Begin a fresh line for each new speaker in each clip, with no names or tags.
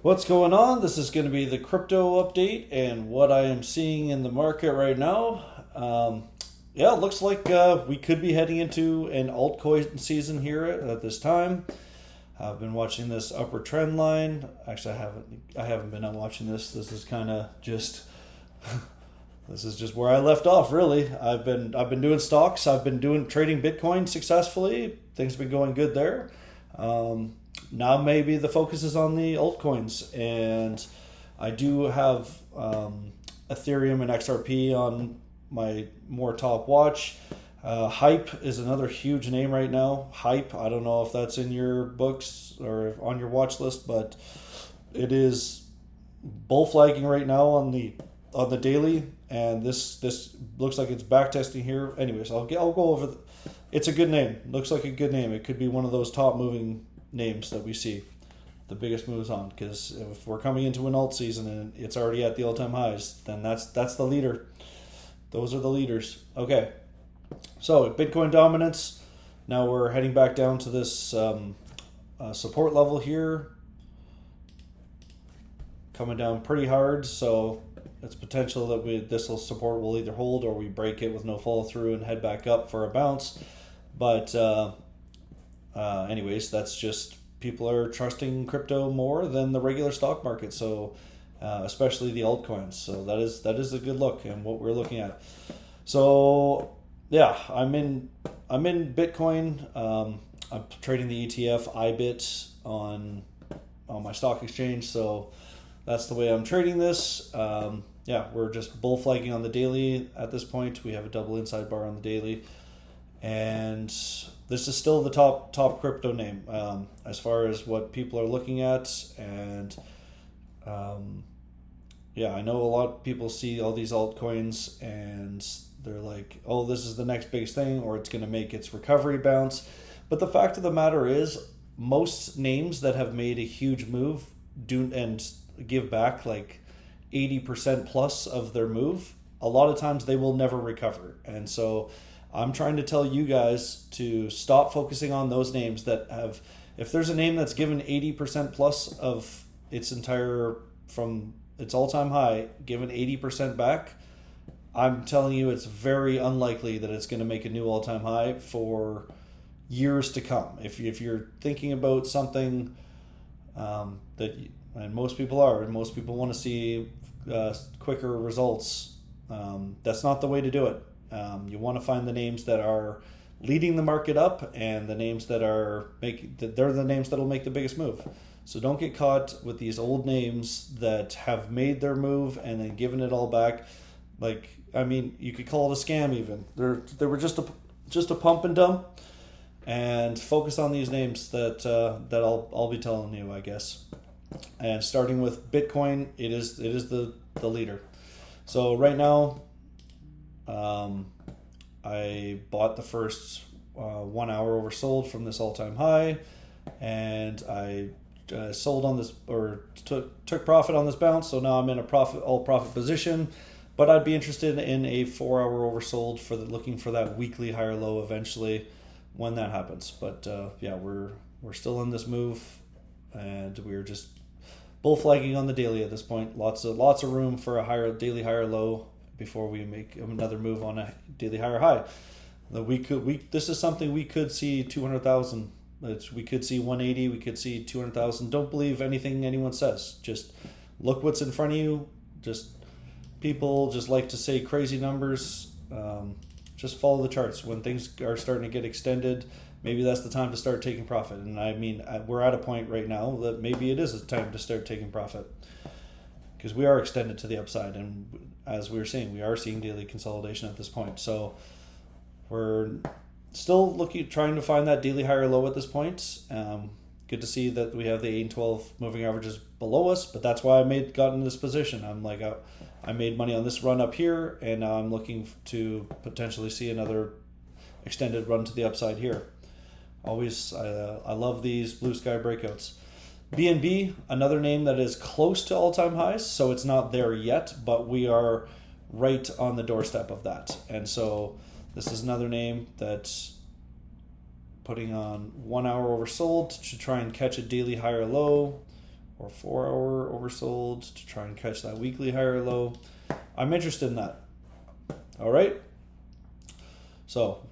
What's going on? This is going to be the crypto update and what I am seeing in the market right now. Yeah, it looks like we could be heading into an altcoin season here at this time. I've been watching this upward trend line. Actually, I haven't been watching this. This is kind of just this is just where I left off. Really, I've been doing stocks. I've been trading Bitcoin successfully. Things have been going good there. Now maybe the focus is on the altcoins, and I do have Ethereum and XRP on my more top watch. Hype is another huge name right now. Hype, I don't know if that's in your books or on your watch list, but it is bull flagging right now on the daily, and this looks like it's back testing here. Anyways, I'll go over. It's a good name. Looks like a good name. It could be one of those top moving names that we see the biggest moves on, because if we're coming into an alt season and it's already at the all-time highs, then that's the leader. Those are the leaders. Okay, so Bitcoin dominance. Now we're heading back down to this support level here, coming down pretty hard, so it's potential that this support will either hold or we break it with no follow through and head back up for a bounce. But anyways, that's just people are trusting crypto more than the regular stock market, so especially the altcoins. So that is a good look and what we're looking at. So yeah, I'm in Bitcoin. I'm trading the ETF IBIT on my stock exchange, so that's the way I'm trading this. Yeah, we're just bull flagging on the daily at this point. We have a double inside bar on the daily, and this is still the top crypto name as far as what people are looking at. And yeah, I know a lot of people see all these altcoins and they're like, oh, this is the next biggest thing, or it's going to make its recovery bounce. But the fact of the matter is, most names that have made a huge move do and give back like 80% plus of their move, a lot of times they will never recover. And so I'm trying to tell you guys to stop focusing on those names that have, if there's a name that's given 80% plus of its entire, from its all-time high, given 80% back, I'm telling you it's very unlikely that it's going to make a new all-time high for years to come. If you're thinking about something that, and most people are, and most people want to see quicker results, that's not the way to do it. You want to find the names that are leading the market up, and the names that they're the names that'll make the biggest move. So don't get caught with these old names that have made their move and then given it all back. Like, I mean, you could call it a scam even. They were just a pump and dump. And focus on these names that I'll be telling you, I guess. And starting with Bitcoin, it is the leader. So right now, I bought the first 1 hour oversold from this all-time high, and I sold on this, or took profit on this bounce. So now I'm in a all profit position, but I'd be interested in a 4 hour oversold looking for that weekly higher low eventually when that happens. But yeah, we're still in this move, and we're just bull flagging on the daily at this point. Lots of room for a daily higher low before we make another move on a daily higher high. This is something we could see 200,000. We could see 180. We could see 200,000. Don't believe anything anyone says. Just look what's in front of you. People just like to say crazy numbers. Just follow the charts. When things are starting to get extended, maybe that's the time to start taking profit. And I mean, we're at a point right now that maybe it is a time to start taking profit, because we are extended to the upside. And as we were saying, we are seeing daily consolidation at this point. So we're still trying to find that daily higher low at this point. Good to see that we have the 8 and 12 moving averages below us, but that's why got in this position. I'm like, I made money on this run up here, and now I'm looking to potentially see another extended run to the upside here. Always, I love these blue sky breakouts. BNB, another name that is close to all-time highs, so it's not there yet, but we are right on the doorstep of that. And so this is another name that's putting on 1 hour oversold to try and catch a daily higher low. or 4 hour oversold to try and catch that weekly higher low. I'm interested in that. All right. So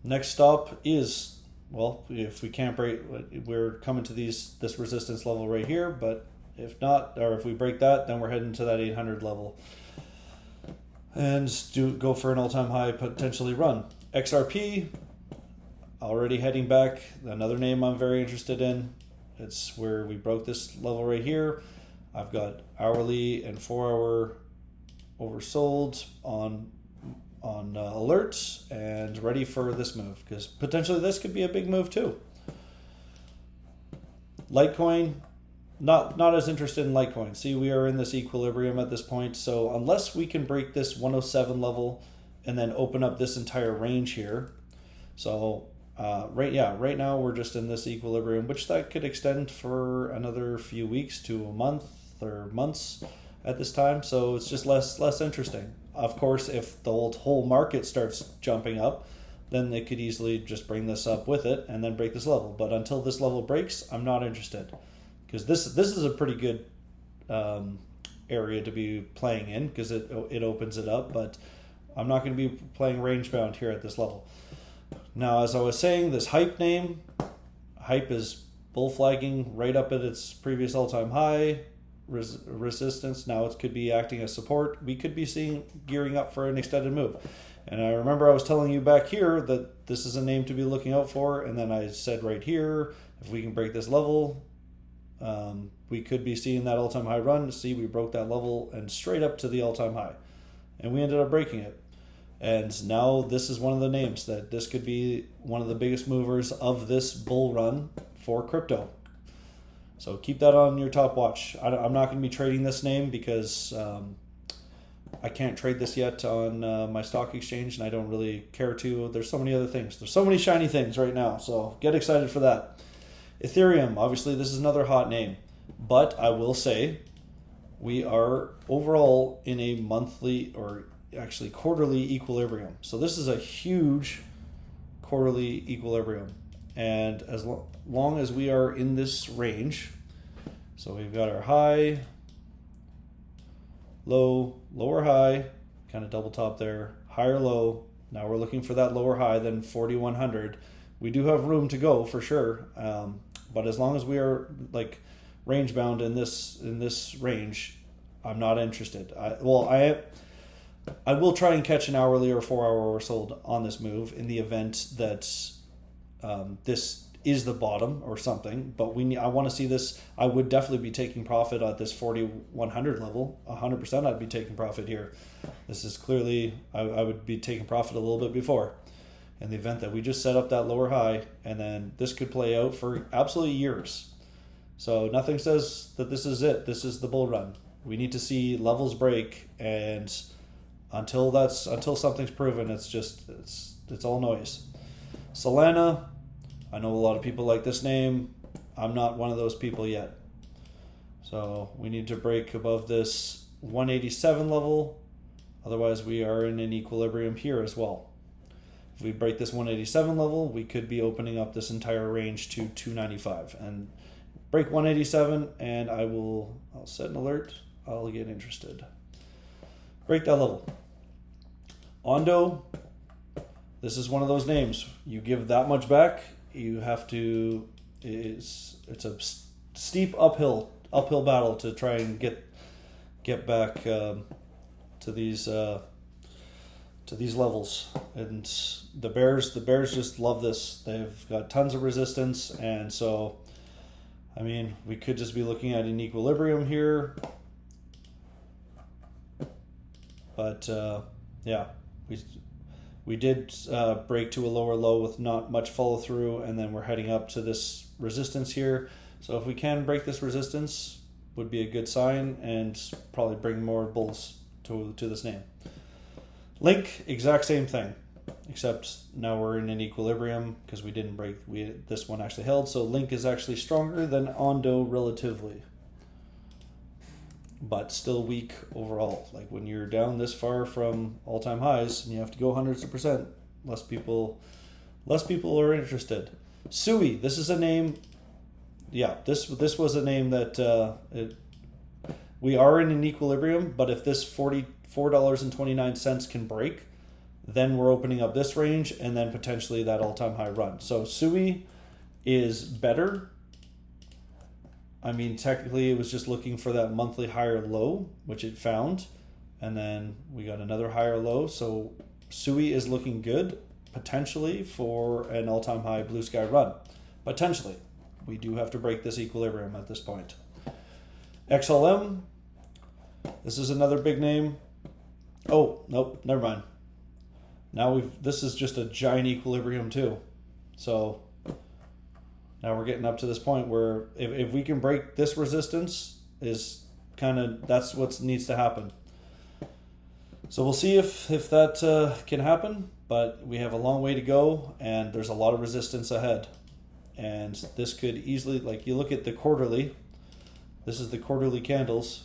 next stop is, well, if we can't break, we're coming to this resistance level right here, but if not, or if we break that, then we're heading to that 800 level and go for an all-time high, potentially run. XRP, already heading back. Another name I'm very interested in. It's where we broke this level right here. I've got hourly and 4 hour oversold on alerts and ready for this move, because potentially this could be a big move too. Litecoin, not as interested in Litecoin. See, we are in this equilibrium at this point, so unless we can break this 107 level and then open up this entire range here, so right now we're just in this equilibrium, which that could extend for another few weeks to a month or months at this time, so it's just less interesting. Of course, if the whole market starts jumping up, then it could easily just bring this up with it and then break this level. But until this level breaks, I'm not interested, because this is a pretty good area to be playing in, because it opens it up. But I'm not going to be playing range bound here at this level. Now, as I was saying, this hype name, hype is bull flagging right up at its previous all-time high. Resistance, now it could be acting as support. We could be gearing up for an extended move. And I remember I was telling you back here that this is a name to be looking out for, and then I said right here, if we can break this level, we could be seeing that all-time high run. See, we broke that level and straight up to the all-time high, and we ended up breaking it. And now this is one of the names that this could be one of the biggest movers of this bull run for crypto. So keep that on your top watch. I'm not going to be trading this name because I can't trade this yet on my stock exchange, and I don't really care to. There's so many other things. There's so many shiny things right now, so get excited for that. Ethereum, obviously this is another hot name, but I will say we are overall in a monthly, or actually quarterly, equilibrium. So this is a huge quarterly equilibrium. And as long as we are in this range, so we've got our high, low, lower high, kind of double top there, higher low. Now we're looking for that lower high, then 4,100. We do have room to go for sure, but as long as we are like range bound in this range, I'm not interested. I will try and catch an hourly or 4 hour oversold on this move in the event that this is the bottom or something, but I want to see this. I would definitely be taking profit at this 4,100 level. 100% I'd be taking profit here. This is clearly, I would be taking profit a little bit before, in the event that we just set up that lower high, and then this could play out for absolutely years. So nothing says that this is it. This is the bull run. We need to see levels break, and until something's proven, it's all noise. Solana, I know a lot of people like this name. I'm not one of those people yet. So we need to break above this 187 level. Otherwise, we are in an equilibrium here as well. If we break this 187 level, we could be opening up this entire range to 295. And break 187, and I'll set an alert. I'll get interested. Break that level. Ondo, this is one of those names. You give that much back, you have to. It's a steep uphill battle to try and get back to these levels. And the bears just love this. They've got tons of resistance, and so I mean, we could just be looking at an equilibrium here. But yeah, we did break to a lower low with not much follow through, and then we're heading up to this resistance here. So if we can break this resistance, would be a good sign, and probably bring more bulls to this name. Link, exact same thing, except now we're in an equilibrium because we didn't break. This one actually held, so Link is actually stronger than Ondo relatively, but still weak overall. Like when you're down this far from all-time highs and you have to go hundreds of percent, less people are interested. Sui, this is a name yeah, this was a name that we are in an equilibrium, but if this $44.29 can break, then we're opening up this range and then potentially that all-time high run. So Sui is better. I mean, technically it was just looking for that monthly higher low, which it found, and then we got another higher low. So Sui is looking good potentially for an all-time high blue sky run. Potentially. We do have to break this equilibrium at this point. XLM. This is another big name. Oh, nope, never mind. Now this is just a giant equilibrium too. So now we're getting up to this point where if we can break this resistance, that's what needs to happen. So we'll see if that can happen, but we have a long way to go and there's a lot of resistance ahead. And this could easily, like you look at the quarterly, this is the quarterly candles,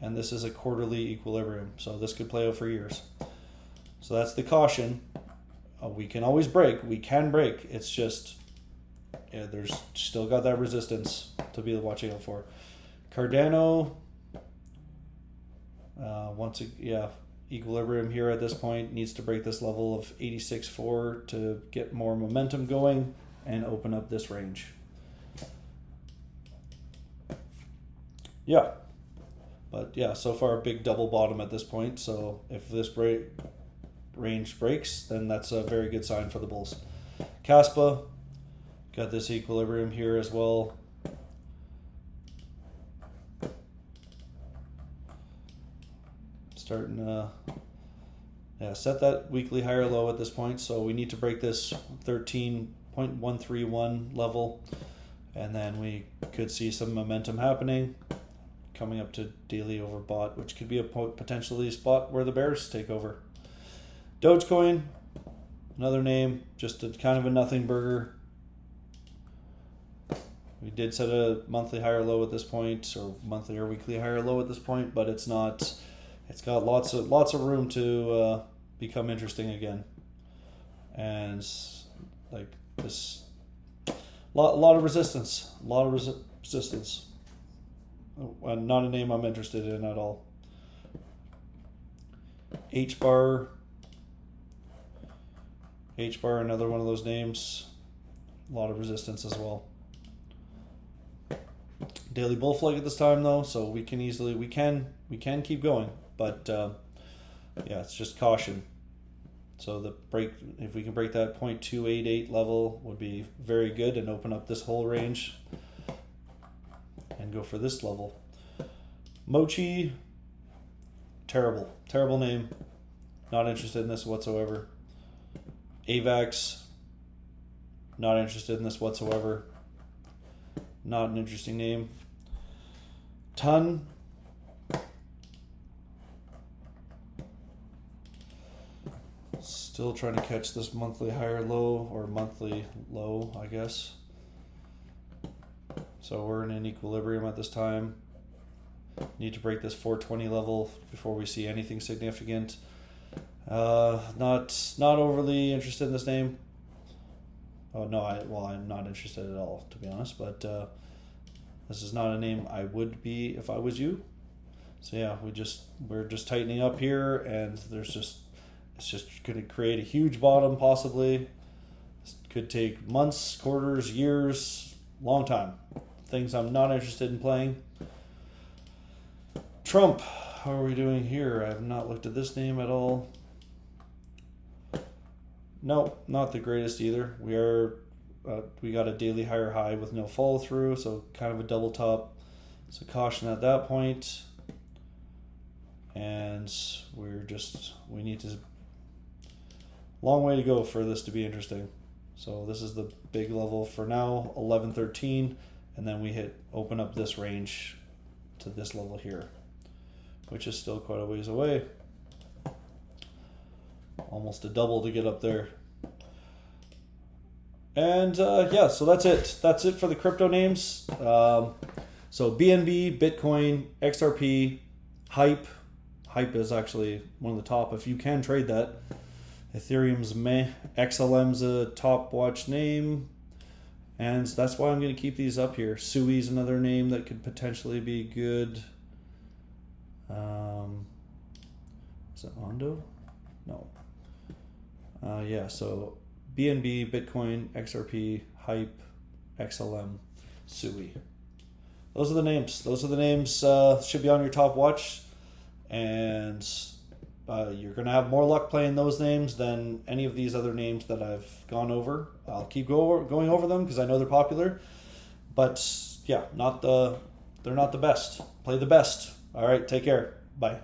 and this is a quarterly equilibrium. So this could play out for years. So that's the caution. We can always break. We can break. It's just, yeah, there's still got that resistance to be watching out for. Cardano, equilibrium here at this point, needs to break this level of 86.4 to get more momentum going and open up this range. Yeah. But yeah, so far a big double bottom at this point. So if this range breaks, then that's a very good sign for the bulls. Kaspa, got this equilibrium here as well. Starting set that weekly higher low at this point. So we need to break this 13.131 level, and then we could see some momentum happening, coming up to daily overbought, which could be a potentially spot where the bears take over. Dogecoin, another name, just a kind of a nothing burger. We did set a monthly higher low at this point, or monthly or weekly higher low at this point, but it's not. It's got lots of room to become interesting again, and like this, lot of resistance, resistance. Not a name I'm interested in at all. Hbar, another one of those names. A lot of resistance as well. Daily bull flag at this time though, so we can keep going, but yeah, it's just caution. So the break, if we can break that 0.288 level, would be very good and open up this whole range and go for this level. Mochi, terrible name. Not interested in this whatsoever. AVAX, not interested in this whatsoever. Not an interesting name. Ton. Still trying to catch this monthly higher low, or monthly low, I guess. So we're in an equilibrium at this time. Need to break this 420 level before we see anything significant. Not overly interested in this name. Oh no, I'm not interested at all, to be honest. But this is not a name I would be if I was you. So yeah, we're just tightening up here, and it's just going to create a huge bottom possibly. This could take months, quarters, years, long time. Things I'm not interested in playing. Trump, how are we doing here? I have not looked at this name at all. No, not the greatest either. We got a daily higher high with no follow through, so kind of a double top. So caution at that point. And we need to, long way to go for this to be interesting. So this is the big level for now, 11.13, and then we open up this range to this level here, which is still quite a ways away. Almost a double to get up there. And yeah, so that's it. That's it for the crypto names. So BNB, Bitcoin, XRP, Hype. Hype is actually one of the top if you can trade that. Ethereum's meh. XLM's a top watch name. And that's why I'm going to keep these up here. Sui's another name that could potentially be good. Is it Ondo? No. Yeah, so BNB, Bitcoin, XRP, Hype, XLM, Sui. Those are the names. Those are the names should be on your top watch. And you're going to have more luck playing those names than any of these other names that I've gone over. I'll keep going over them because I know they're popular. But yeah, they're not the best. Play the best. All right, take care. Bye.